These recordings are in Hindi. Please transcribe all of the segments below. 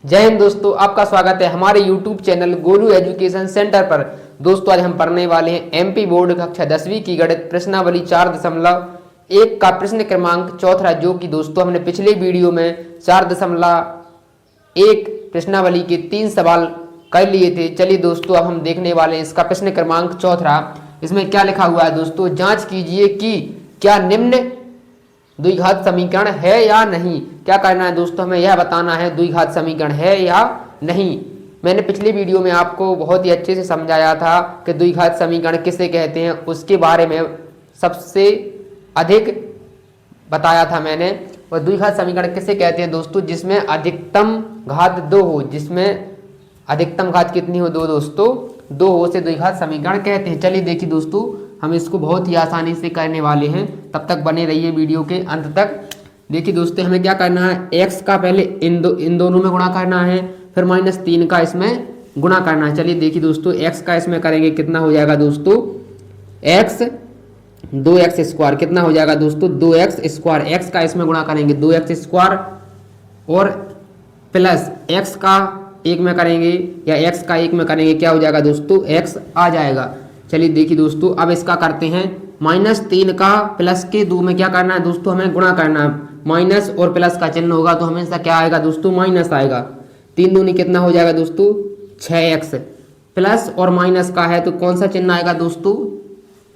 जय हिंद दोस्तों, आपका स्वागत है हमारे YouTube channel Golu education centre पर। दोस्तों आज हम पढ़ने वाले हैं एमपी बोर्ड कक्षा 10वीं की गणित प्रश्नावली 4.1 का प्रश्न क्रमांक चौथा, जो कि दोस्तों हमने पिछले वीडियो में 4.1 प्रश्नावली के 3 सवाल कर लिए थे। चलिए दोस्तों अब हम देखने वाले हैं इसका प्रश्न क्रमांक चौथा। इसमें क्या लिखा हुआ है दोस्तों, जांच कीजिए कि क्या निम्न द्विघात समीकरण है या नहीं। क्या करना है दोस्तों, हमें यह बताना है द्विघात समीकरण है या नहीं। मैंने पिछले वीडियो में आपको बहुत ही अच्छे से समझाया था कि द्विघात समीकरण किसे कहते हैं, उसके बारे में सबसे अधिक बताया था मैंने। और द्विघात समीकरण किसे कहते हैं दोस्तों, जिसमें अधिकतम घात 2 हो। जिसमें अधिकतम घात कितनी हो, 2 दोस्तों, 2 हो से द्विघात समीकरण कहते हैं। चलिए देखिए दोस्तों, हम इसको बहुत ही आसानी से करने वाले हैं, तब तक बने रहिए वीडियो के अंत तक। देखिए दोस्तों, हमें क्या करना है, x का पहले इन दोनों में गुणा करना है, फिर -3 का इसमें गुणा करना है। चलिए देखिए दोस्तों, x का इसमें करेंगे कितना हो जाएगा दोस्तों, x 2x स्क्वायर कितना हो जाएगा दोस्तों, 2x स्क्वायर। x का इसमें गुणा करेंगे 2x स्क्वायर और प्लस x का 1 में करेंगे या x का 1 में करेंगे, क्या हो जाएगा दोस्तों, x आ जाएगा। चलिए देखिए दोस्तों, अब इसका करते हैं -3 का प्लस के 2 में क्या करना है दोस्तों, हमें गुणा करना है। माइनस और प्लस का चिन्ह होगा तो हमेशा क्या आएगा दोस्तों, माइनस आएगा। 3 दूनी कितना हो जाएगा दोस्तों, 6x। प्लस और माइनस का है तो कौन सा चिन्ह आएगा दोस्तों,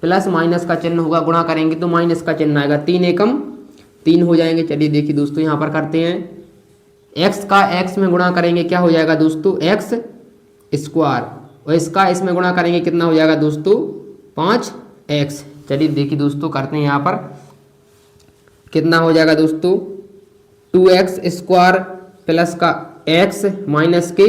प्लस माइनस का चिन्ह होगा, गुणा करेंगे तो माइनस का चिन्ह आएगा। 3 एकम 3 हो जाएंगे। चलिए देखिए दोस्तों, यहाँ पर करते हैं, x का x में गुणा करेंगे क्या हो जाएगा दोस्तों, x स्क्वायर, और इसका इसमें गुणा करेंगे कितना हो जाएगा दोस्तों, 5x। चलिए देखिए दोस्तों, करते हैं यहाँ पर कितना हो जाएगा दोस्तों, 2x स्क्वायर प्लस का x माइनस के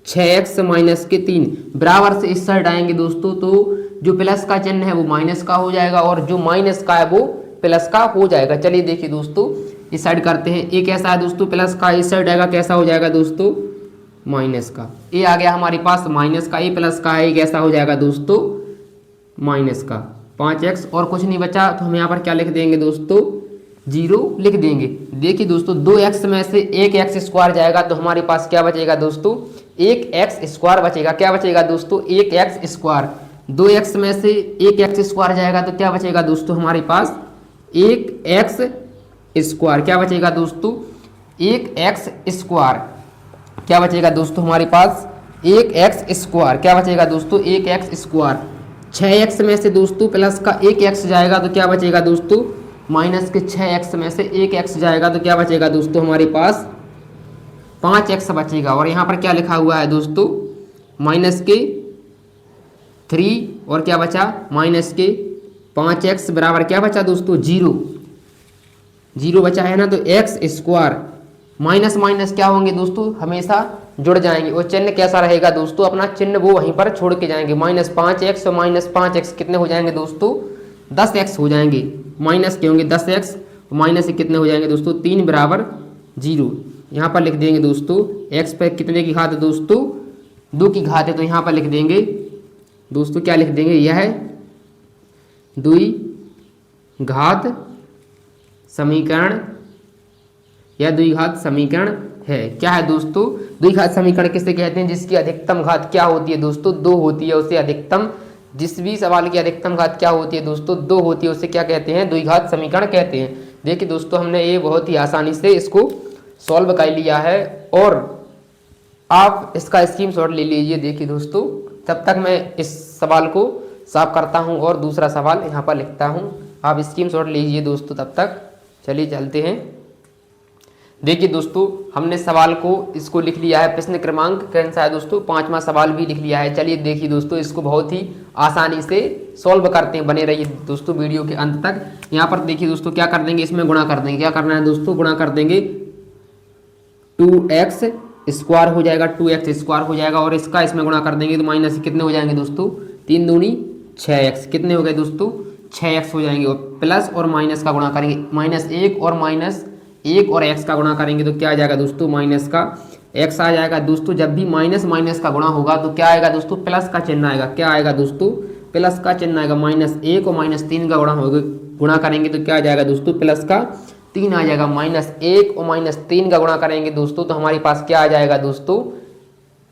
6x माइनस के 3 बराबर से इस साइड आएंगे दोस्तों, तो जो प्लस का चिन्ह है वो माइनस का हो जाएगा और जो माइनस का है वो प्लस का हो जाएगा। चलिए देखिए दोस्तों, इस साइड करते हैं, ये कैसा है दोस्तों, प्लस का, इस साइड आएगा कैसा हो जाएगा दोस्तों, माइनस का। ये आ गया हमारे पास माइनस का, ये प्लस का है, ये कैसा हो जाएगा दोस्तों, माइनस का। 5x और कुछ नहीं बचा तो हम यहाँ पर क्या लिख देंगे दोस्तों, 0 लिख देंगे। देखिए दोस्तों, 2x में से 1x स्क्वायर जाएगा तो हमारे पास क्या बचेगा दोस्तों, 1x स्क्वायर बचेगा। क्या बचेगा दोस्तों, 1x स्क्वायर। 2x में से 1x स्क्वायर जाएगा तो क्या बचेगा दोस्तों, हमारे पास 1x स्क्वायर। क्या बचेगा दोस्तों, 1x स्क्वायर। क्या बचेगा दोस्तों, हमारे पास 1x स्क्वायर। क्या बचेगा दोस्तों, 1x स्क्वायर। 6x में से दोस्तों प्लस का 1x जाएगा तो क्या बचेगा दोस्तों, माइनस के 6x में से 1x जाएगा तो क्या बचेगा दोस्तों, हमारे पास 5x बचेगा। और यहाँ पर क्या लिखा हुआ है दोस्तों, माइनस के 3 और क्या बचा, माइनस के 5x बराबर क्या बचा दोस्तों, 0 बचा है ना। तो x स्क्वायर माइनस माइनस क्या होंगे दोस्तों, हमेशा जुड़ जाएंगे। और चिन्ह कैसा रहेगा दोस्तों, अपना चिन्ह वो वहीं पर छोड़ के जाएंगे। -5x और -5x कितने हो जाएंगे दोस्तों, 10x हो जाएंगे। माइनस के होंगे 10x, माइनस से कितने हो जाएंगे दोस्तों, 3 बराबर 0। यहाँ पर लिख देंगे दोस्तों, x पे कितने की घात है दोस्तों, 2 की घात है, तो यहाँ पर लिख देंगे दोस्तों, क्या लिख देंगे, यह द्विघात समीकरण या द्विघात समीकरण है। क्या है दोस्तों, द्विघात समीकरण किसे कहते हैं, जिसकी अधिकतम घात क्या होती है दोस्तों, 2 होती है, उसे अधिकतम, जिस भी सवाल की अधिकतम घात क्या होती है दोस्तों, 2 होती है, उसे क्या कहते हैं, द्विघात समीकरण कहते हैं। देखिए दोस्तों, हमने ये बहुत ही आसानी से इसको सॉल्व कर लिया है और आप इसका स्क्रीनशॉट ले लीजिए। देखिए दोस्तों, तब तक मैं इस सवाल को साफ करता हूँ और दूसरा सवाल यहाँ पर लिखता हूँ, आप स्क्रीनशॉट लीजिए दोस्तों तब तक। चलिए चलते हैं। देखिए दोस्तों, हमने सवाल को इसको लिख लिया है, प्रश्न क्रमांक कौन सा है दोस्तों, 5वां सवाल भी लिख लिया है। चलिए देखिए दोस्तों, इसको बहुत ही आसानी से सॉल्व करते हैं, बने रहिए दोस्तों वीडियो के अंत तक। यहाँ पर देखिए दोस्तों, क्या कर देंगे, इसमें गुणा कर देंगे। क्या करना है दोस्तों, गुणा कर देंगे, 2x स्क्वायर हो जाएगा, 2x स्क्वायर हो जाएगा, और इसका इसमें गुणा कर देंगे तो माइनस कितने हो जाएंगे दोस्तों, 3 दूनी 6x, कितने हो गए दोस्तों, 6x हो जाएंगे। और प्लस और माइनस का गुणा करेंगे, -1 और -1 और x का गुणा करेंगे तो क्या आ जाएगा दोस्तों, माइनस का x आ जाएगा। दोस्तों जब भी माइनस माइनस का गुणा होगा तो क्या आएगा दोस्तों, प्लस का चिन्ह आएगा। क्या आएगा दोस्तों, प्लस का चिन्ह आएगा। -1 और -3 का गुणा होगा, गुणा करेंगे तो क्या आ जाएगा दोस्तों, प्लस का 3 आ जाएगा। -1 और -3 का गुणा करेंगे दोस्तों तो हमारे पास क्या आ जाएगा दोस्तों,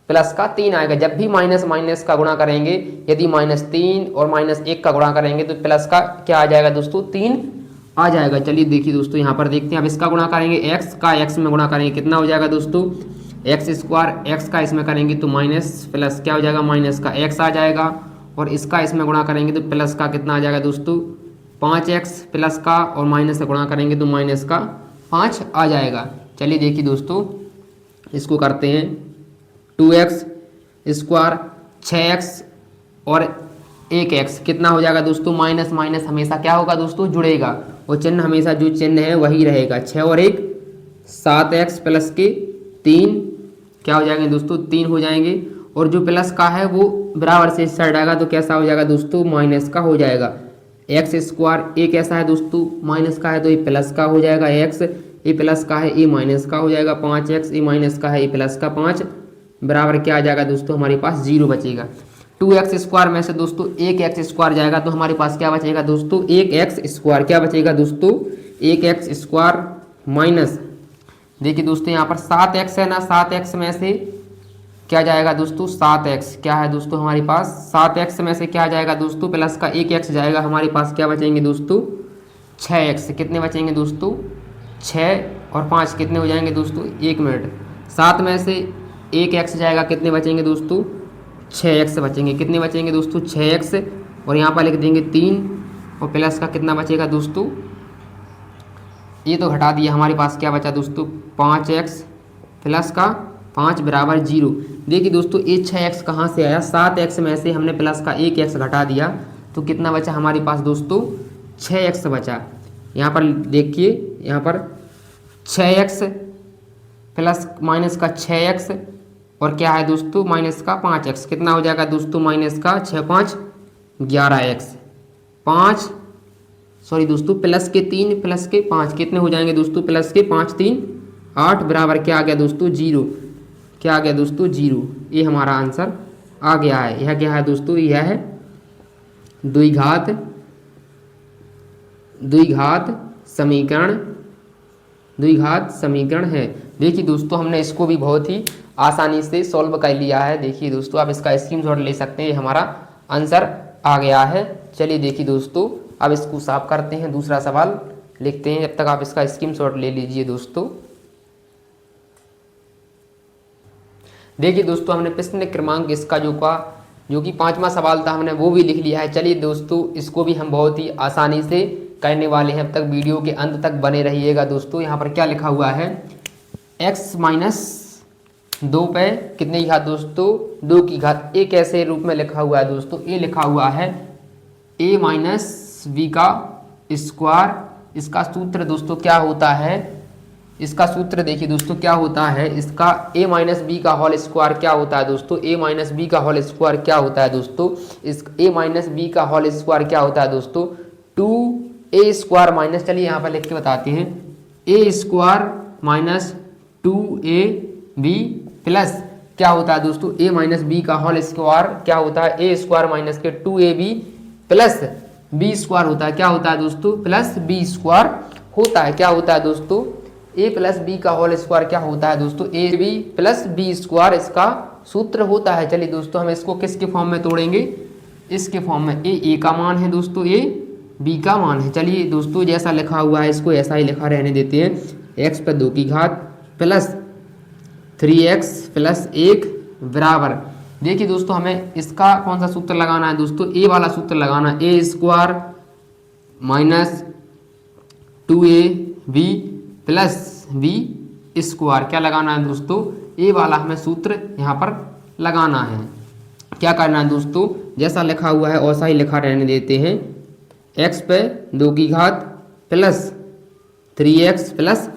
प्लस का 3 आएगा। जब भी माइनस माइनस का गुणा करेंगे, यदि -3 और -1 का गुणा करेंगे तो प्लस का क्या आ जाएगा दोस्तों, 3 आ जाएगा। चलिए देखिए दोस्तों यहाँ पर देखते हैं। अब इसका गुणा करेंगे, x का x में गुणा करेंगे, कितना हो जाएगा दोस्तों, x²। x का इसमें करेंगे तो माइनस प्लस क्या हो जाएगा, माइनस का x आ जाएगा। और इसका इसमें गुणा करेंगे तो प्लस का कितना आ जाएगा दोस्तों, 5x प्लस का, और माइनस से गुणा करेंगे तो माइनस का 5 आ जाएगा। चलिए देखिए दोस्तों इसको करते हैं। 2x², 6x और 1x कितना हो जाएगा दोस्तों, माइनस माइनस हमेशा क्या होगा दोस्तों, जुड़ेगा, और चिन्ह हमेशा जो चिन्ह है वही रहेगा। 6 और 1 7x प्लस के 3 क्या हो जाएंगे दोस्तों, 3 हो जाएंगे। और जो प्लस का है वो बराबर से इस साइड आएगा तो कैसा हो जाएगा दोस्तों, माइनस का हो जाएगा। x², ये कैसा है दोस्तों, माइनस का है तो ये प्लस का हो जाएगा। x ये प्लस का है, ये माइनस का हो जाएगा। 5x ये माइनस का है, ये प्लस का 5 बराबर क्या आ जाएगा दोस्तों, हमारे पास 0 बचेगा। 2x² में से दोस्तों 1x² जाएगा तो हमारे पास क्या बचेगा दोस्तों, 1x²। क्या बचेगा दोस्तों, 1x² माइनस, देखिए दोस्तों यहाँ पर 7x है ना, 7x में से क्या जाएगा दोस्तों, 7x क्या है दोस्तों हमारे पास, 7x में से क्या जाएगा दोस्तों, प्लस का 1x जाएगा। हमारे पास क्या बचेंगे दोस्तों, 6x। कितने बचेंगे दोस्तों, 6 और 5 कितने हो जाएंगे दोस्तों, 1 मिनट। 7 में से 1x जाएगा, कितने बचेंगे दोस्तों, 6x बचेंगे। कितने बचेंगे दोस्तों, 6x। और यहाँ पर लिख देंगे 3 और प्लस का कितना बचेगा दोस्तों, ये तो घटा दिया, हमारे पास क्या बचा दोस्तों, 5x प्लस का 5 बराबर 0। देखिए दोस्तों ये 6x कहाँ से आया, 7x में से हमने प्लस का 1x घटा दिया तो कितना बचा हमारे पास दोस्तों, 6x बचा। यहाँ पर देखिए, यहाँ पर 6x प्लस माइनस का 6x और क्या है दोस्तों, माइनस का 5x। कितना हो जाएगा दोस्तों, माइनस का 6 5 11x, 5 सॉरी दोस्तों प्लस के 3 प्लस के 5 कितने हो जाएंगे दोस्तों, प्लस के 5 3 8 बराबर क्या आ गया दोस्तों, 0। क्या आ गया दोस्तों, 0। ये हमारा आंसर आ गया है। यह क्या है दोस्तों, यह है द्विघात समीकरण है। देखिए दोस्तों हमने इसको भी बहुत ही आसानी से सॉल्व कर लिया है। देखिए दोस्तों आप इसका स्क्रीनशॉट ले सकते हैं, हमारा आंसर आ गया है। चलिए देखिए दोस्तों अब इसको साफ करते हैं, दूसरा सवाल लिखते हैं, जब तक आप इसका स्क्रीनशॉट ले लीजिए दोस्तों। देखिए दोस्तों हमने प्रश्न क्रमांक इसका जो कि 5वां सवाल था हमने वो भी लिख लिया है। चलिए दोस्तों इसको भी हम बहुत ही आसानी से करने वाले हैं, अब तक वीडियो के अंत तक बने रहिएगा दोस्तों। यहाँ पर क्या लिखा हुआ है, x-2 पे कितने की घात दोस्तों, 2 की घात। ए कैसे रूप में लिखा हुआ है दोस्तों, ए लिखा हुआ है a माइनस बी का स्क्वायर। इसका सूत्र दोस्तों क्या होता है, इसका सूत्र देखिए दोस्तों क्या होता है, इसका a माइनस बी का होल स्क्वायर क्या होता है दोस्तों, a माइनस बी का होल स्क्वायर क्या होता है दोस्तों, इस a माइनस बी का होल स्क्वायर क्या होता है दोस्तों, 2a² माइनस, चलिए यहाँ पर लिख के बताते हैं, a² माइनस 2ab प्लस क्या होता है दोस्तों, a माइनस बी का होल स्क्वायर क्या होता है, a² माइनस के 2ab प्लस b² होता है, क्या होता है दोस्तों, प्लस b² होता है। क्या होता है दोस्तों, a प्लस बी का होल स्क्वायर क्या होता है दोस्तों, ab प्लस b² इसका सूत्र होता है। चलिए दोस्तों हम इसको किसके फॉर्म में तोड़ेंगे, इसके फॉर्म में, a का मान है दोस्तों, a b का मान है। चलिए दोस्तों जैसा लिखा हुआ है इसको ऐसा ही लिखा रहने देते हैं, x पर 2 की घात प्लस 3x प्लस 1 बराबर। देखिए दोस्तों हमें इसका कौन सा सूत्र लगाना है दोस्तों, a वाला सूत्र लगाना है, a² minus 2ab plus b² क्या लगाना है दोस्तों, a वाला हमें सूत्र यहाँ पर लगाना है। क्या करना है दोस्तों, जैसा लिखा हुआ है वैसा ही लिखा रहने देते हैं, x पे 2 की घात प्लस 3x प्लस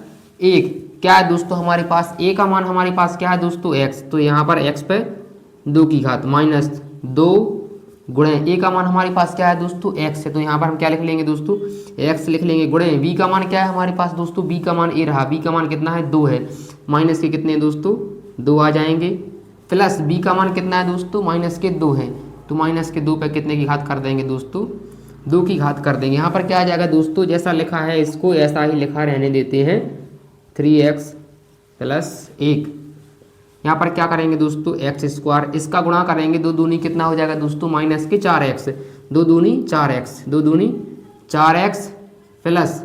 1। क्या है दोस्तों हमारे पास, a का मान हमारे पास क्या है दोस्तों, x, तो यहाँ पर x पे 2 की घात माइनस 2 गुणे a का मान हमारे पास क्या है दोस्तों, x है, तो यहाँ पर हम क्या लिख लेंगे दोस्तों, x लिख लेंगे, गुणे b का मान क्या है हमारे पास दोस्तों, b का मान a रहा, b का मान कितना है 2 है, माइनस के कितने दोस्तों 2 आ जाएंगे, प्लस b का मान कितना है दोस्तों, माइनस के 2 है, तो माइनस के 2 पे कितने की घात कर देंगे दोस्तों 2 की घात कर देंगे। यहाँ पर क्या आ जाएगा दोस्तों, जैसा लिखा है इसको ऐसा ही लिखा रहने देते हैं, 3x + 1। यहाँ पर क्या करेंगे दोस्तों, x², इसका गुणा करेंगे, 2 दूनी कितना हो जाएगा दोस्तों, -4x, 2 दूनी 4x, 2 दूनी 4x प्लस,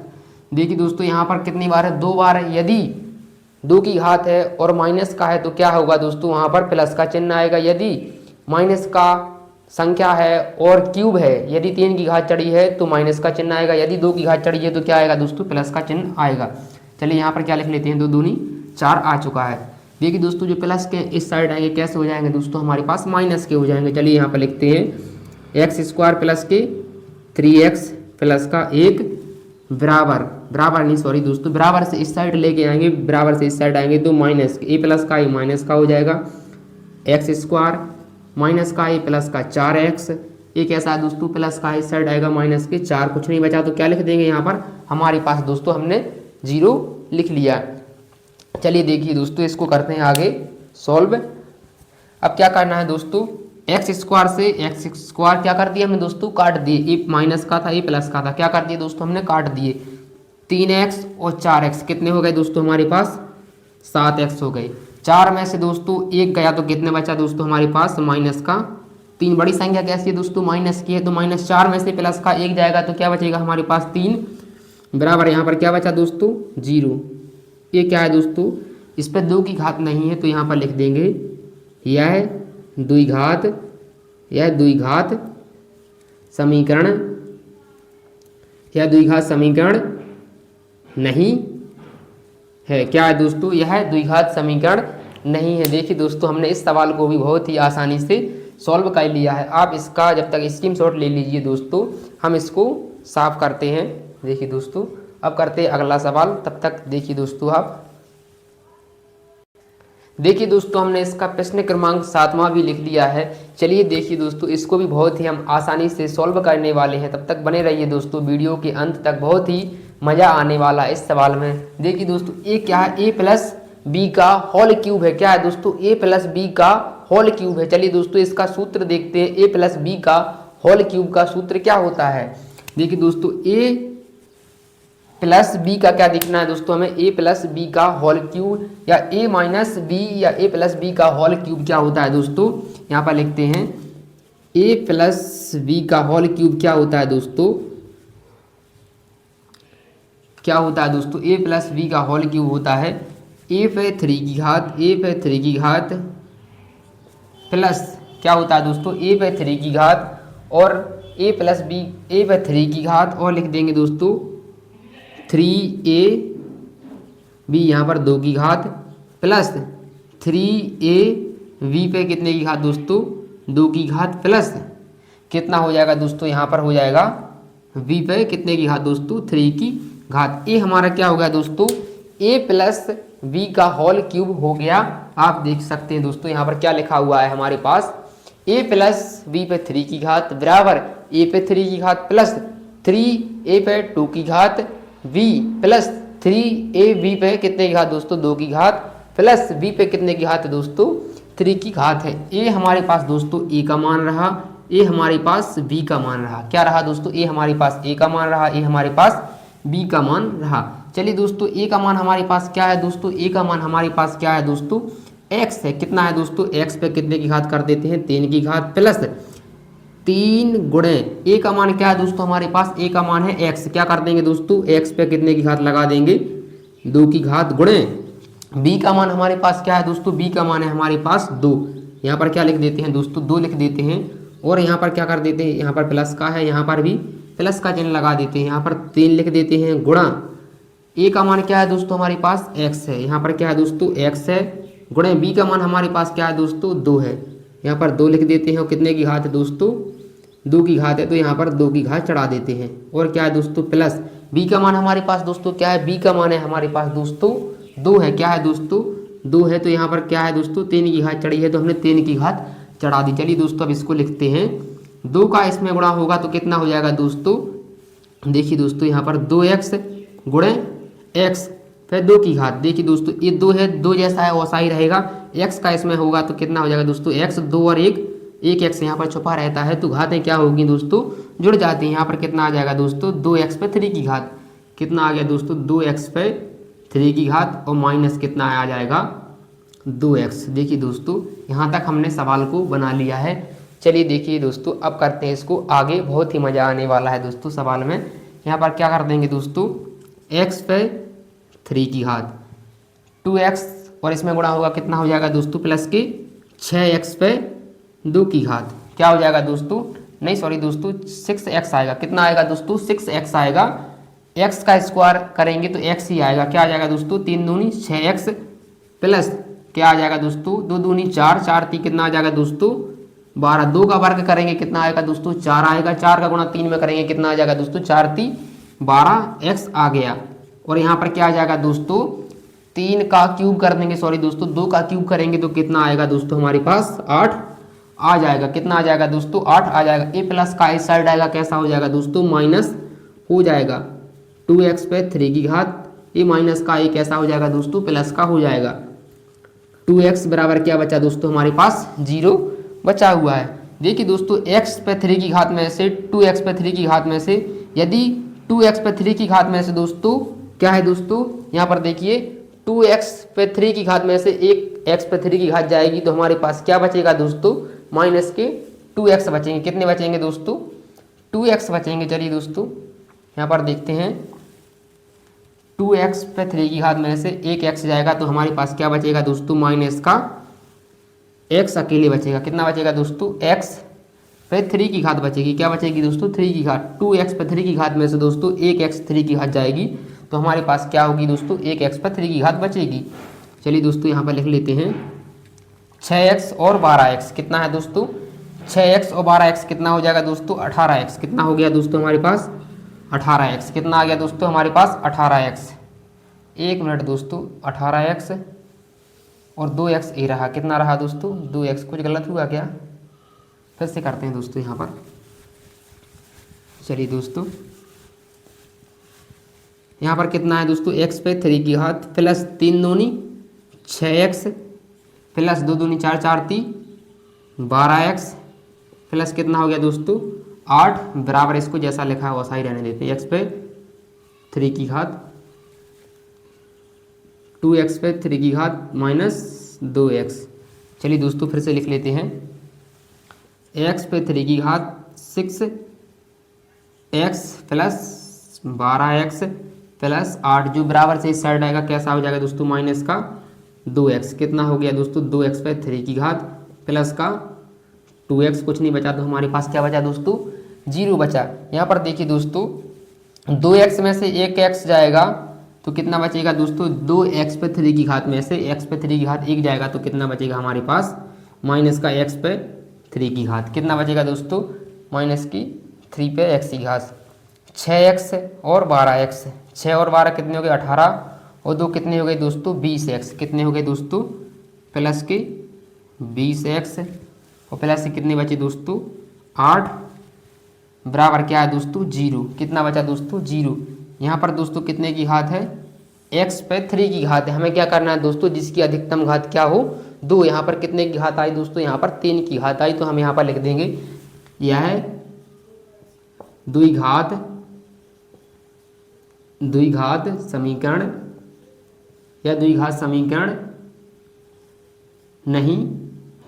देखिए दोस्तों यहाँ पर कितनी बार है, 2 बार है। यदि 2 की घात है और माइनस का है तो क्या होगा दोस्तों, वहाँ पर प्लस का चिन्ह आएगा। यदि माइनस का संख्या है और क्यूब है, यदि 3 की घात चढ़ी है तो माइनस का चिन्ह आएगा, यदि 2 की घात चढ़ी है तो क्या आएगा दोस्तों, प्लस का चिन्ह आएगा। चलिए यहाँ पर क्या लिख लेते हैं, 2 दूनी 4 आ चुका है। देखिए दोस्तों जो प्लस के इस साइड आएंगे कैसे हो जाएंगे दोस्तों, हमारे पास माइनस के हो जाएंगे। चलिए यहाँ पर लिखते हैं x² प्लस के 3x प्लस का 1 बराबर नहीं सॉरी दोस्तों, बराबर से इस साइड लेके आएंगे, बराबर से इस साइड आएंगे तो माइनस a प्लस का a माइनस का हो जाएगा, x² माइनस का a प्लस का 4x, एक ऐसा है दोस्तों प्लस का इस साइड आएगा माइनस के 4, कुछ नहीं बचा तो क्या लिख देंगे यहाँ पर, हमारे पास दोस्तों हमने 0 लिख लिया। चलिए देखिए दोस्तों इसको करते हैं आगे सॉल्व। अब क्या करना है दोस्तों, x² से x² क्या कर दिया हमने दोस्तों, काट दिए, a माइनस का था a प्लस का था, क्या कर दिए दोस्तों हमने, काट दिए। 3x और 4x कितने हो गए दोस्तों हमारे पास, 7x हो गए। 4 में से दोस्तों 1 गया तो कितने बचा दोस्तों हमारे पास, माइनस का 3। बड़ी संख्या कैसी है दोस्तों, माइनस की है, तो -4 में से प्लस का 1 जाएगा तो क्या बचेगा हमारे पास 3 बराबर, यहाँ पर क्या बचा दोस्तों 0। ये क्या है दोस्तों, इस पर 2 की घात नहीं है तो यहाँ पर लिख देंगे यह द्विघात समीकरण, यह द्विघात समीकरण नहीं है। क्या है दोस्तों, यह द्विघात समीकरण नहीं है। देखिए दोस्तों हमने इस सवाल को भी बहुत ही आसानी से सॉल्व कर लिया है। आप इसका जब तक स्क्रीनशॉट ले लीजिए दोस्तों, हम इसको साफ करते हैं। देखिए दोस्तों अब करते हैं अगला सवाल, तब तक देखिए दोस्तों आप देखिए दोस्तों हमने इसका प्रश्न क्रमांक 7वां भी लिख लिया है। चलिए देखिए दोस्तों इसको भी बहुत ही हम आसानी से सॉल्व करने वाले हैं, तब तक बने रहिए दोस्तों वीडियो के अंत तक, बहुत ही मज़ा आने वाला है इस सवाल में। देखिए दोस्तों ए क्या है, a + b का होल क्यूब है। क्या है दोस्तों, a + b का होल क्यूब है। चलिए दोस्तों इसका सूत्र देखते हैं, a + b का होल क्यूब का सूत्र क्या होता है। देखिए दोस्तों a + b का क्या दिखना है दोस्तों हमें, a + b का होल क्यूब या a - b या a + b का होल क्यूब क्या होता है दोस्तों, यहाँ पर लिखते हैं a + b का होल क्यूब क्या होता है दोस्तों, क्या होता है दोस्तों, a + b का होल क्यूब होता है a पे 3 की घात प्लस क्या होता है दोस्तों, a पे 3 की घात और a + b a पे 3 की घात और लिख देंगे दोस्तों 3ab यहाँ पर 2 की घात प्लस 3ab पे कितने की घात दोस्तों, 2 की घात प्लस कितना हो जाएगा दोस्तों, यहाँ पर हो जाएगा b पे कितने की घात दोस्तों, 3 की घात। ए हमारा क्या हो गया दोस्तों, a + b का होल क्यूब हो गया। आप देख सकते हैं दोस्तों यहाँ पर क्या लिखा हुआ है हमारे पास, a + b पे 3 की घात बराबर a पे 3 की घात प्लस 3a पे 2 की घात b प्लस 3ab पे कितने की घात दोस्तों, 2 की घात प्लस b पे कितने की घात है दोस्तों, 3 की घात है। a हमारे पास दोस्तों a का मान रहा, a हमारे पास b का मान रहा। क्या रहा दोस्तों, a हमारे पास a का मान रहा, a हमारे पास b का मान रहा। चलिए दोस्तों a का मान हमारे पास क्या है दोस्तों, a का मान हमारे पास क्या है दोस्तों, x है। कितना है दोस्तों, x पे कितने की घात कर देते हैं, 3 की घात प्लस 3 गुणे a का मान क्या है दोस्तों हमारे पास, a का मान है x। क्या कर देंगे दोस्तों, x पे कितने की घात लगा देंगे, 2 की घात गुणे b का मान हमारे पास क्या है दोस्तों, b का मान है हमारे पास 2। यहाँ पर क्या लिख देते हैं दोस्तों, 2 लिख देते हैं और यहाँ पर क्या कर देते हैं, यहाँ पर प्लस का है, यहाँ पर भी प्लस का चिन्ह लगा देते हैं, यहाँ पर 3 लिख देते हैं गुणा a का मान क्या है दोस्तों हमारे पास x है, यहाँ पर क्या है दोस्तों x है गुणे b का मान हमारे पास क्या है दोस्तों 2 है। यहाँ पर 2 लिख देते हैं और कितने की घात है दोस्तों, 2 की घात है तो यहाँ पर 2 की घात चढ़ा देते हैं और क्या है दोस्तों प्लस b का मान हमारे पास दोस्तों क्या है, b का मान है हमारे पास दोस्तों 2 है। क्या है दोस्तों 2 है तो यहाँ पर क्या है दोस्तों 3 की घात चढ़ी है तो हमने 3 की घात चढ़ा दी। चलिए दोस्तों अब इसको लिखते हैं, 2 का इसमें गुणा होगा तो कितना हो जाएगा दोस्तों, देखिए दोस्तों यहाँ पर 2x गुणे x फिर 2 की घात। देखिए दोस्तों ये 2 है, 2 जैसा है वैसा ही रहेगा, x का इसमें होगा तो कितना हो जाएगा दोस्तों x, 2 और 1 एक एक्स यहाँ पर छुपा रहता है तो घातें क्या होगी दोस्तों, जुड़ जाती हैं। यहाँ पर कितना आ जाएगा दोस्तों, 2x पे 3 की घात, कितना आ गया दोस्तों 2x पे 3 की घात और माइनस कितना आ जाएगा 2x। देखिए दोस्तों यहाँ तक हमने सवाल को बना लिया है। चलिए देखिए दोस्तों अब करते हैं इसको आगे, बहुत ही मज़ा आने वाला है दोस्तों सवाल में। यहाँ पर क्या कर देंगे दोस्तों, x पे 3 की घात 2x और इसमें गुणा होगा कितना हो जाएगा दोस्तों प्लस के 6x पे 2 की घात, क्या हो जाएगा दोस्तों, नहीं सॉरी दोस्तों 6x आएगा, कितना आएगा दोस्तों 6x आएगा। x का स्क्वायर करेंगे तो x ही आएगा, क्या आ जाएगा दोस्तों 3 दूनी 6x प्लस क्या आ जाएगा दोस्तों 2 दूनी 4, 4 3 कितना आ जाएगा दोस्तों 12, 2 का वर्ग करेंगे कितना आएगा दोस्तों 4 आएगा, 4 का गुणा 3 में करेंगे कितना आ जाएगा दोस्तों 4 3 12x आ गया। और यहाँ पर क्या आ जाएगा दोस्तों 3 का क्यूब कर देंगे, सॉरी दोस्तों 2 का क्यूब करेंगे तो कितना आएगा दोस्तों हमारे पास 8 आ जाएगा, कितना आ जाएगा दोस्तों 8 आ जाएगा। ए प्लस का इस साइड आएगा कैसा हो जाएगा दोस्तों माइनस हो जाएगा 2x पे 3 की घात, ए माइनस का ए कैसा हो जाएगा दोस्तों प्लस का हो जाएगा। 2x बराबर क्या बचा दोस्तों हमारे पास 0 बचा हुआ है। देखिए दोस्तों x पे 3 की घात में से 2x पे 3 की घात में से यदि 2x पे 3 की घात में से दोस्तों क्या है दोस्तों, यहाँ पर देखिए 2x पे 3 की घात में से एक x पे 3 की घात जाएगी तो हमारे पास क्या बचेगा दोस्तों माइनस के 2x बचेंगे, कितने बचेंगे दोस्तों 2x बचेंगे। चलिए दोस्तों यहाँ पर देखते हैं 2x पे 3 की घात में से एक x जाएगा तो हमारे पास क्या बचेगा दोस्तों माइनस का x अकेले बचेगा, कितना बचेगा दोस्तों x पे 3 की घात बचेगी, क्या बचेगी दोस्तों 3 की घात, 2x पे 3 की घात में से दोस्तों एक x 3 की घात जाएगी तो हमारे पास क्या होगी दोस्तों एक x पे 3 की घात बचेगी। चलिए दोस्तों यहाँ पर लिख लेते हैं 6x और 12x कितना है दोस्तों 6x और 12x कितना हो जाएगा दोस्तों 18x, कितना हो गया दोस्तों हमारे पास 18x, कितना आ गया दोस्तों हमारे पास 18x, एक मिनट दोस्तों 18x और 2x ए रहा, कितना रहा दोस्तों 2x, कुछ गलत हुआ क्या, फिर से करते हैं दोस्तों यहाँ पर। चलिए दोस्तों यहाँ पर कितना है दोस्तों x पे 3 की घात प्लस 3 दूनी 6x प्लस 2 दूनी 4 4 3 12x प्लस कितना हो गया दोस्तों 8 बराबर इसको जैसा लिखा है वैसा ही रहने देते हैं। x पे 3 की घात 2x पे 3 की घात माइनस 2x। चलिए दोस्तों फिर से लिख लेते हैं x पे 3 की घात 6x प्लस 12x प्लस 8 जो बराबर से इस साइड आएगा कैसा हो जाएगा दोस्तों माइनस का 2x, कितना हो गया दोस्तों 2x पे 3 की घात प्लस का 2x, कुछ नहीं बचा तो हमारे पास क्या बचा दोस्तों 0 बचा। यहाँ पर देखिए दोस्तों 2x में से एक x जाएगा तो कितना बचेगा दोस्तों 2x पे 3 की घात में से x पे 3 की घात 1 जाएगा तो कितना बचेगा हमारे पास माइनस का x पे 3 की घात, कितना बचेगा दोस्तों माइनस की 3 पे x की घात। 6x और 12x, 6 और 12 कितने हो गए 18 और 2 कितने हो गए दोस्तों 20x, कितने हो गए दोस्तों प्लस के 20x और प्लस से कितने बचे दोस्तों 8 बराबर क्या है दोस्तों 0, कितना बचा दोस्तों 0। यहाँ पर दोस्तों कितने की घात है x पे 3 की घात है, हमें क्या करना है दोस्तों जिसकी अधिकतम घात क्या हो 2। यहाँ पर कितने की घात आई दोस्तों यहाँ पर 3 की घात आई तो हम यहाँ पर लिख देंगे यह द्विघात समीकरण या द्विघात समीकरण नहीं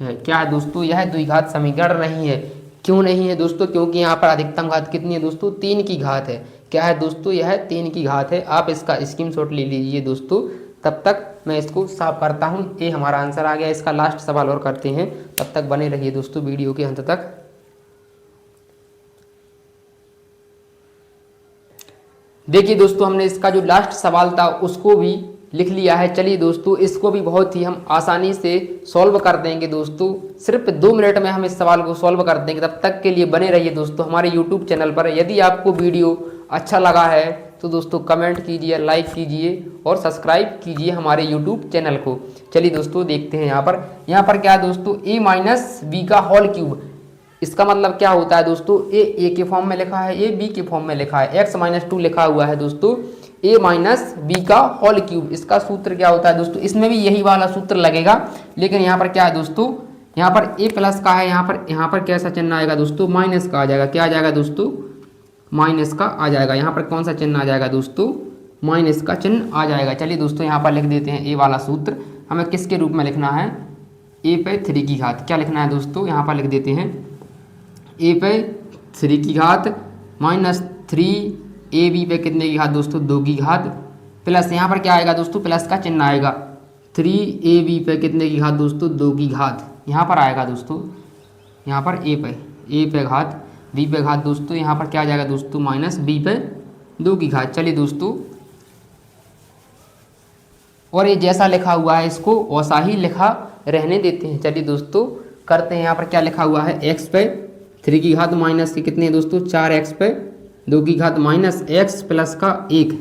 है। क्या है दोस्तों यह द्विघात समीकरण नहीं है, क्यों नहीं है दोस्तों क्योंकि यहाँ पर अधिकतम घात कितनी है दोस्तों 3 की घात है। क्या है दोस्तों यह 3 की घात है, आप इसका स्क्रीनशॉट ले लीजिए दोस्तों। तब तक मैं इसको साफ करता हूँ, ये हमारा आंसर आ गया। इसका लास्ट सवाल और करते हैं, तब तक बने रहिए दोस्तों वीडियो के अंत तक। देखिए दोस्तों हमने इसका जो लास्ट सवाल था उसको भी लिख लिया है। चलिए दोस्तों इसको भी बहुत ही हम आसानी से सॉल्व कर देंगे दोस्तों, सिर्फ 2 मिनट में हम इस सवाल को सॉल्व कर देंगे। तब तक के लिए बने रहिए दोस्तों हमारे यूट्यूब चैनल पर। यदि आपको वीडियो अच्छा लगा है तो दोस्तों कमेंट कीजिए, लाइक कीजिए और सब्सक्राइब कीजिए हमारे यूट्यूब चैनल को। चलिए दोस्तों देखते हैं यहाँ पर क्या है दोस्तों a माइनस बी का होल क्यूब। इसका मतलब क्या होता है दोस्तों ए के फॉर्म में लिखा है, ए बी के फॉर्म में लिखा है, x माइनस 2 लिखा हुआ है दोस्तों a माइनस बी का होल क्यूब। इसका सूत्र क्या होता है दोस्तों, इसमें भी यही वाला सूत्र लगेगा, लेकिन यहाँ पर क्या है दोस्तों यहाँ पर ए प्लस का है, यहाँ पर कैसा चिन्ह आएगा दोस्तों, माइनस का आ जाएगा। क्या आ जाएगा दोस्तों, माइनस का आ जाएगा। यहाँ पर कौन सा चिन्ह आ जाएगा दोस्तों, माइनस का चिन्ह आ जाएगा। चलिए दोस्तों यहाँ पर लिख देते हैं ए वाला सूत्र। हमें किसके रूप में लिखना है, ए पे 3 की घात। क्या लिखना है दोस्तों, यहाँ पर लिख देते हैं ए पे 3 की घात माइनस 3 ए बी पे कितने की घात दोस्तों, 2 की घात, प्लस यहाँ पर क्या आएगा दोस्तों, प्लस का चिन्ह आएगा 3 ए बी पे कितने की घात दोस्तों, 2 की घात। यहाँ पर आएगा दोस्तों, यहाँ पर ए पे घात, बी पे घात दोस्तों, यहाँ पर क्या आ जाएगा दोस्तों, माइनस बी पे 2 की घात। चलिए दोस्तों, और ये जैसा लिखा हुआ है इसको वैसा ही लिखा रहने देते हैं। चलिए दोस्तों करते हैं। यहाँ पर क्या लिखा हुआ है, एक्स पे 3 की घात माइनस के कितने दोस्तों, 4x पे 2 की घात माइनस एक्स प्लस का 1।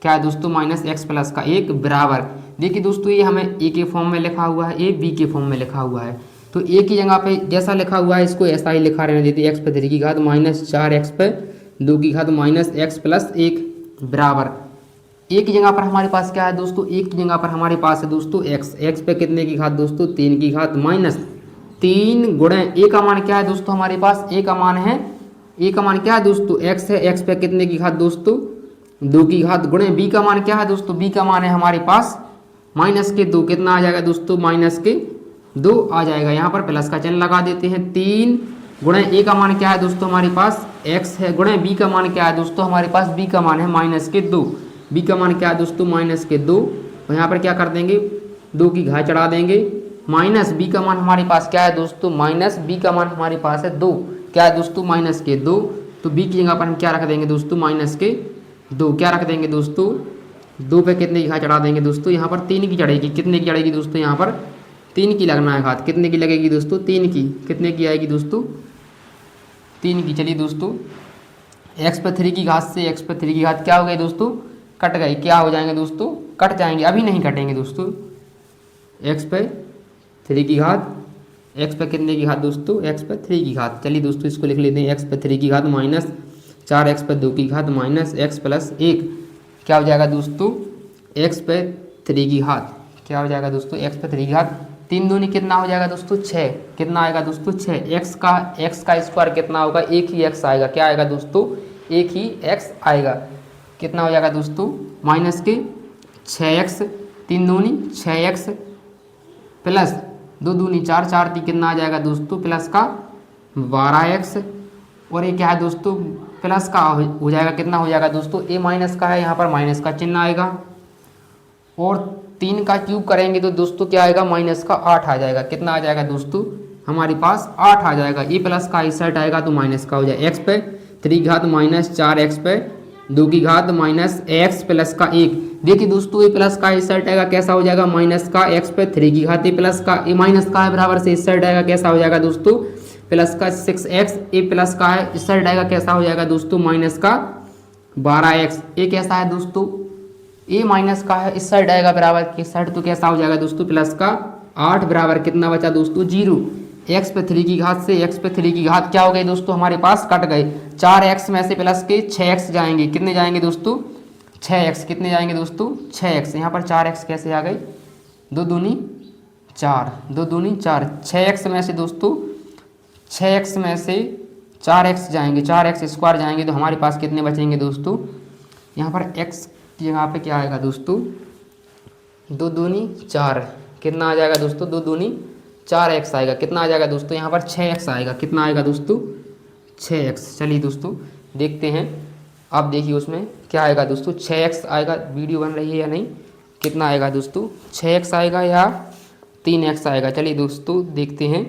क्या है दोस्तों, माइनस एक्स प्लस का 1 बराबर। देखिए दोस्तों ये हमें ए के फॉर्म में लिखा हुआ है, ए बी के फॉर्म में लिखा हुआ है, तो ए की जगह पे जैसा लिखा हुआ है इसको ऐसा ही लिखा रहने देते हैं। एक्स पे 3 की घात माइनस 4x पे 2 की घात माइनस एक्स प्लस 1 बराबर। ए की जगह पर हमारे पास क्या है दोस्तों, ए की जगह पर हमारे पास है दोस्तों एक्स पे कितने की घात दोस्तों, 3 की घात माइनस 3 गुणे ए का मान क्या है दोस्तों, हमारे पास ए का मान है, ए का मान क्या है दोस्तों, एक्स है, एक्स पे कितने की घात दोस्तों, 2 की घात, गुणे बी का मान क्या है दोस्तों, बी का मान है हमारे पास माइनस के 2। कितना आ जाएगा दोस्तों, माइनस के 2 आ जाएगा। यहाँ पर प्लस का चिन्ह लगा देते हैं। 3 गुणे ए का मान क्या है दोस्तों, हमारे पास एक्स है, गुणे बी का मान क्या है दोस्तों, हमारे पास बी का मान है माइनस के 2। बी का मान क्या है दोस्तों, माइनस के 2। और यहाँ पर क्या कर देंगे, 2 की घात चढ़ा देंगे, माइनस बी का मान हमारे पास क्या है दोस्तों, माइनस बी का मान हमारे पास है 2। क्या है दोस्तों, माइनस के 2। तो बी की जगह पर हम क्या रख देंगे दोस्तों, माइनस के 2। क्या रख देंगे दोस्तों, 2 पे कितने की घात चढ़ा देंगे दोस्तों, यहाँ पर 3 की चढ़ेगी। कितने की चढ़ेगी दोस्तों, यहाँ पर 3 की लगना है घात। कितने की लगेगी दोस्तों, 3 की। कितने की आएगी दोस्तों, 3 की। चलिए दोस्तों एक्स पे 3 की घात से एक्स पे 3 की घात क्या हो गई दोस्तों, कट गई। क्या हो जाएंगे दोस्तों, कट जाएंगे, अभी नहीं कटेंगे दोस्तों। एक्स पे 3 की घात, एक्स पे कितने की घात दोस्तों, एक्स पे 3 की घात। चलिए दोस्तों इसको लिख लेते हैं, एक्स पे 3 की घात माइनस 4x पे 2 की घात माइनस एक्स प्लस 1। क्या हो जाएगा दोस्तों, एक्स पे 3 की घात। क्या हो जाएगा दोस्तों, एक्स पे 3 की घात, 3 दूनी कितना हो जाएगा दोस्तों, 6। कितना आएगा दोस्तों, 6। एक्स का स्क्वायर कितना होगा, एक ही एक्स आएगा। क्या आएगा दोस्तों, एक ही एक्स आएगा। कितना हो जाएगा दोस्तों, माइनस के 6x, 3 दूनी 6x प्लस 2 दूनी 4, 4 3 कितना आ जाएगा दोस्तों, प्लस का 12x। और ये क्या है दोस्तों, प्लस का हो जाएगा, कितना हो जाएगा दोस्तों, ए माइनस का है, यहाँ पर माइनस का चिन्ह आएगा। और 3 का क्यूब करेंगे तो दोस्तों क्या आएगा, माइनस का 8 आ जाएगा। कितना आ जाएगा दोस्तों, हमारे पास 8 आ जाएगा। ए प्लस का इस साइड आएगा तो माइनस का हो जाएगा। एक्स पे 3 की घात माइनस 4x पे 2 की घात माइनस एक्स प्लस का 1। देखिए दोस्तों ए प्लस का इस साइड आएगा, कैसा हो जाएगा, माइनस का एक्स पे 3 की घात ए प्लस का, ए माइनस का है बराबर से इस साइड आएगा, कैसा हो जाएगा दोस्तों, प्लस का 6x। ए प्लस का है इस साइड आएगा, कैसा हो जाएगा दोस्तों, माइनस का 12x। ए कैसा है दोस्तों, ए माइनस का है इस साइड आएगा बराबर के साइड, तो कैसा हो जाएगा दोस्तों, प्लस का 8 बराबर कितना बचा दोस्तों, 0। एक्स पे 3 की घात से एक्स पे 3 की घात क्या हो गई दोस्तों, हमारे पास कट गए। 4x में से प्लस के 6x जाएंगे। कितने जाएंगे दोस्तों, 6x। कितने जाएंगे दोस्तों, 6x। यहाँ पर 4x कैसे आ गई, 2 दूनी 4, 2 दूनी 4। 6x में से दोस्तों 6x में से 4x जाएंगे, 4x स्क्वायर जाएंगे तो हमारे पास कितने बचेंगे दोस्तों, यहाँ पर x की जगह पे क्या आएगा दोस्तों, 2 दूनी 4। कितना आ जाएगा दोस्तों, 2 दूनी 4x आएगा। कितना आ जाएगा दोस्तों, यहाँ पर 6x आएगा। कितना आएगा दोस्तों, 6x। चलिए दोस्तों देखते हैं, आप देखिए उसमें क्या आएगा दोस्तों, 6x आएगा। वीडियो बन रही है या नहीं, कितना आएगा दोस्तों, 6x आएगा या 3x आएगा। चलिए दोस्तों देखते हैं,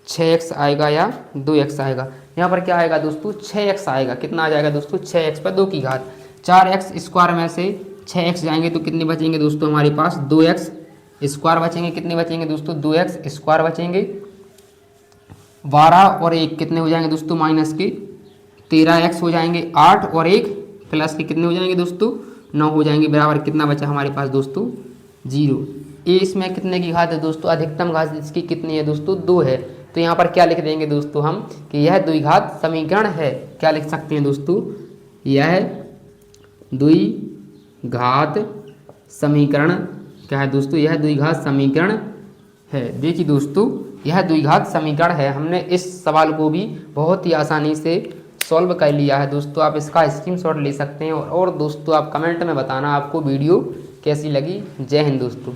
6x आएगा या 2x आएगा। यहाँ पर क्या आएगा दोस्तों, 6x आएगा। कितना आ जाएगा दोस्तों, 6x पर 2 की घात। 4x स्क्वायर में से 6x जाएंगे तो कितने बचेंगे दोस्तों, हमारे पास 2x स्क्वायर बचेंगे। कितने बचेंगे दोस्तों, 2x स्क्वायर बचेंगे। 12 और 1 कितने हो जाएंगे दोस्तों, माइनस के 13x हो जाएंगे। 8 और 1 प्लस के कितने हो जाएंगे दोस्तों, 9 हो जाएंगे बराबर। कितना बचा हमारे पास दोस्तों, 0। ए इसमें कितने की घात है दोस्तों, अधिकतम घात इसकी कितनी है दोस्तों, 2 है। तो यहाँ पर क्या लिख देंगे दोस्तों हम, कि यह द्विघात समीकरण है। क्या लिख सकते हैं दोस्तों, यह द्विघात समीकरण क्या है दोस्तों, यह द्विघात समीकरण है। देखिए दोस्तों, यह द्विघात समीकरण है। हमने इस सवाल को भी बहुत ही आसानी से सॉल्व कर लिया है दोस्तों। आप इसका स्क्रीनशॉट ले सकते हैं और दोस्तों आप कमेंट में बताना आपको वीडियो कैसी लगी। जय हिंद दोस्तों।